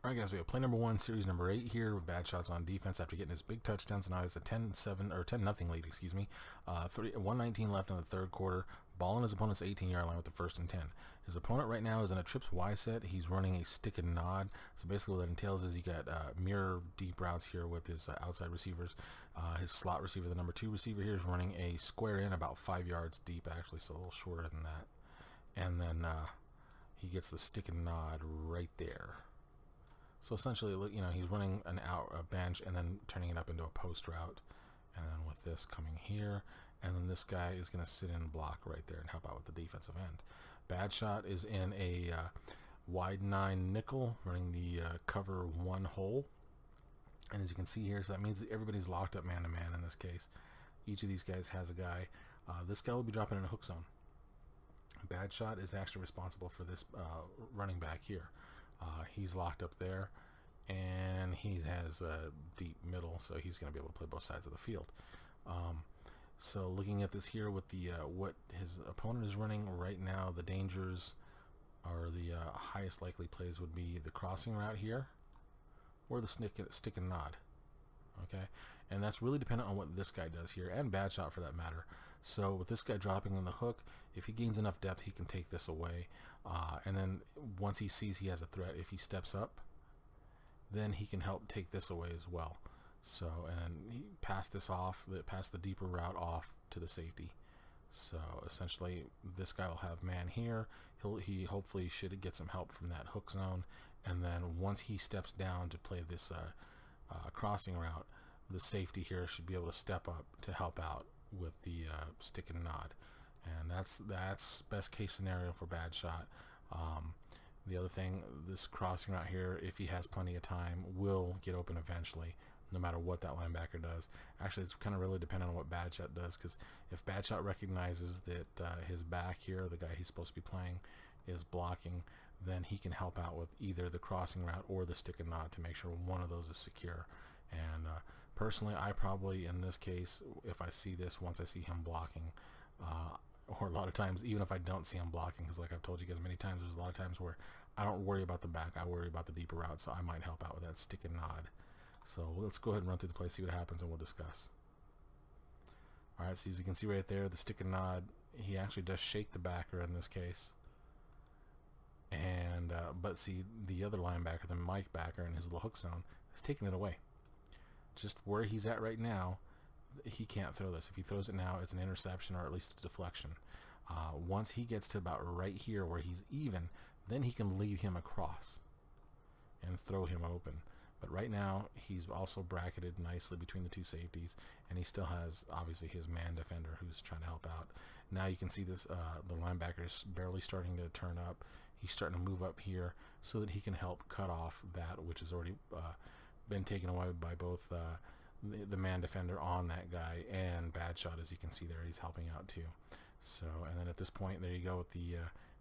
Alright guys, we have play number 1, series number 8 here with Bad Shots on defense after getting his big touchdowns. Now it's a 10-7 or 10-0 lead, excuse me. 119 left in the third quarter. Ball on his opponent's 18-yard line with the 1st and 10. His opponent right now is in a trips Y set. He's running a stick and nod. So basically what that entails is you got mirror deep routes here with his outside receivers. His slot receiver, the number 2 receiver here, is running a square in about 5 yards deep actually, so a little shorter than that. And then he gets the stick and nod right there. So essentially, you know, he's running a bench and then turning it up into a post route, and then with this coming here, and then this guy is going to sit in and block right there and help out with the defensive end. Bad Shot is in a wide 9 nickel, running the cover 1 hole, and as you can see here, so that means that everybody's locked up man to man in this case. Each of these guys has a guy. This guy will be dropping in a hook zone. Bad Shot is actually responsible for this running back here. He's locked up there, and he has a deep middle, so he's going to be able to play both sides of the field. So looking at this here with the what his opponent is running right now, the dangers or the highest likely plays would be the crossing route here or the stick and nod. Okay, and that's really dependent on what this guy does here, and Bad Shot for that matter. So with this guy dropping in the hook, if he gains enough depth, he can take this away, and then once he sees he has a threat, if he steps up, then he can help take this away as well. So, and he passed this off, pass the deeper route off to the safety. So essentially this guy will have man here. He hopefully should get some help from that hook zone, and then once he steps down to play this crossing route, the safety here should be able to step up to help out with the stick and nod, and that's best case scenario for Bad Shot. The other thing, this crossing route here, if he has plenty of time, will get open eventually, no matter what that linebacker does. Actually, it's kind of really dependent on what Bad Shot does, because if Bad Shot recognizes that his back here, the guy he's supposed to be playing, is blocking, then he can help out with either the crossing route or the stick and nod to make sure one of those is secure. And personally, I probably, in this case, if I see this, once I see him blocking, or a lot of times, even if I don't see him blocking, because like I've told you guys many times, there's a lot of times where I don't worry about the back, I worry about the deeper route, so I might help out with that stick and nod. So let's go ahead and run through the play, see what happens, and we'll discuss. Alright, so as you can see right there, the stick and nod, he actually does shake the backer in this case. And but see, the other linebacker, the Mike backer in his little hook zone, is taking it away. Just where he's at right now, he can't throw this. If he throws it now, it's an interception or at least a deflection. Once he gets to about right here where he's even, then he can lead him across and throw him open. But right now, he's also bracketed nicely between the two safeties, and he still has, obviously, his man defender who's trying to help out. Now you can see this, the linebacker is barely starting to turn up. He's starting to move up here so that he can help cut off that which has already been taken away by both the man defender on that guy and Bad Shot. As you can see there, he's helping out too. So, and then at this point, there you go with the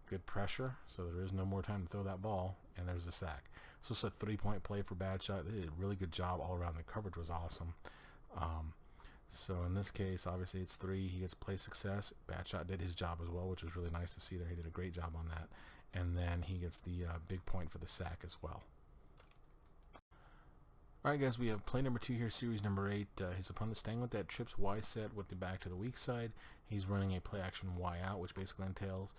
good pressure, so there is no more time to throw that ball, and there's the sack. So it's a 3-point play for Bad Shot. They did a really good job all around. The coverage was awesome. So in this case, obviously it's 3. He gets play success. Bad Shot did his job as well, which was really nice to see there. He did a great job on that. And then he gets the big point for the sack as well. Alright guys, we have play number 2 here, series number 8. His opponent staying with that trips Y set with the back to the weak side. He's running a play action Y out, which basically entails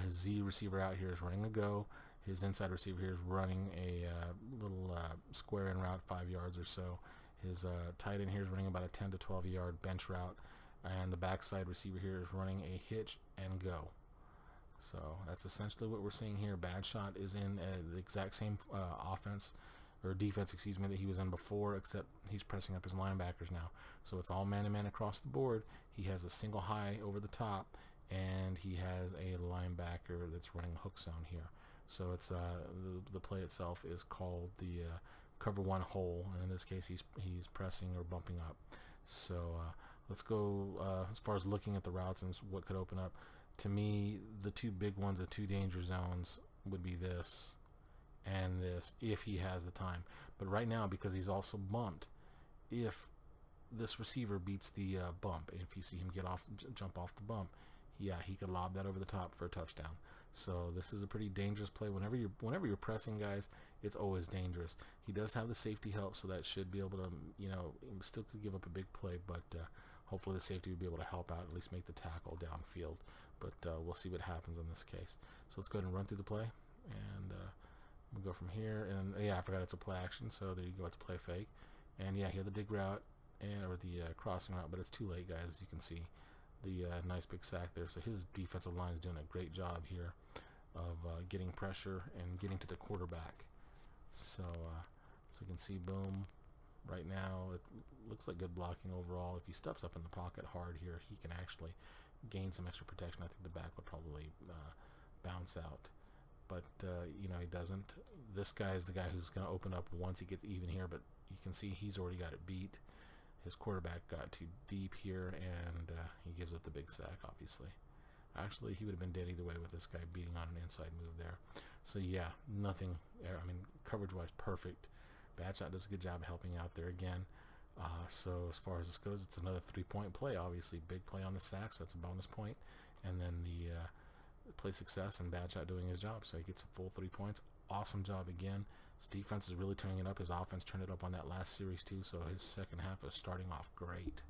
his Z receiver out here is running a go. His inside receiver here is running a little square in route, 5 yards or so. His tight end here is running about a 10 to 12 yard bench route, and the backside receiver here is running a hitch and go. So that's essentially what we're seeing here. Bad Shot is in the exact same offense or defense, excuse me, that he was in before, except he's pressing up his linebackers now. So it's all man-to-man across the board. He has a single high over the top, and he has a linebacker that's running hook zone here. So it's the play itself is called the cover 1 hole, and in this case he's pressing or bumping up. So let's go as far as looking at the routes and what could open up. To me, the two big ones, the two danger zones, would be this and this if he has the time. But right now, because he's also bumped, if this receiver beats the bump, if you see him jump off the bump, yeah, he could lob that over the top for a touchdown. So this is a pretty dangerous play. Whenever you're pressing, guys, it's always dangerous. He does have the safety help, so that should be able to, you know, still could give up a big play, but hopefully the safety will be able to help out, at least make the tackle downfield. But we'll see what happens in this case. So let's go ahead and run through the play, and we'll go from here. And yeah, I forgot it's a play action, so there you go, it's a play fake. And yeah, he had the dig route or the crossing route, but it's too late, guys. As you can see, the nice big sack there. So his defensive line is doing a great job here of getting pressure and getting to the quarterback. So you can see, boom, right now it looks like good blocking overall. If he steps up in the pocket hard here, he can actually gain some extra protection. I think the back would probably bounce out, but you know, he doesn't. This guy is the guy who's going to open up once he gets even here, but you can see he's already got it beat. His quarterback got too deep here, and he gives up the big sack, obviously. Actually, he would have been dead either way with this guy beating on an inside move there. So yeah, nothing. I mean, coverage-wise, perfect. BadShot does a good job of helping out there again. So as far as this goes, it's another 3-point play. Obviously, big play on the sack, so that's a bonus point. And then the play success and BadShot doing his job, so he gets a full 3 points. Awesome job again. His defense is really turning it up. His offense turned it up on that last series too, so his second half is starting off great.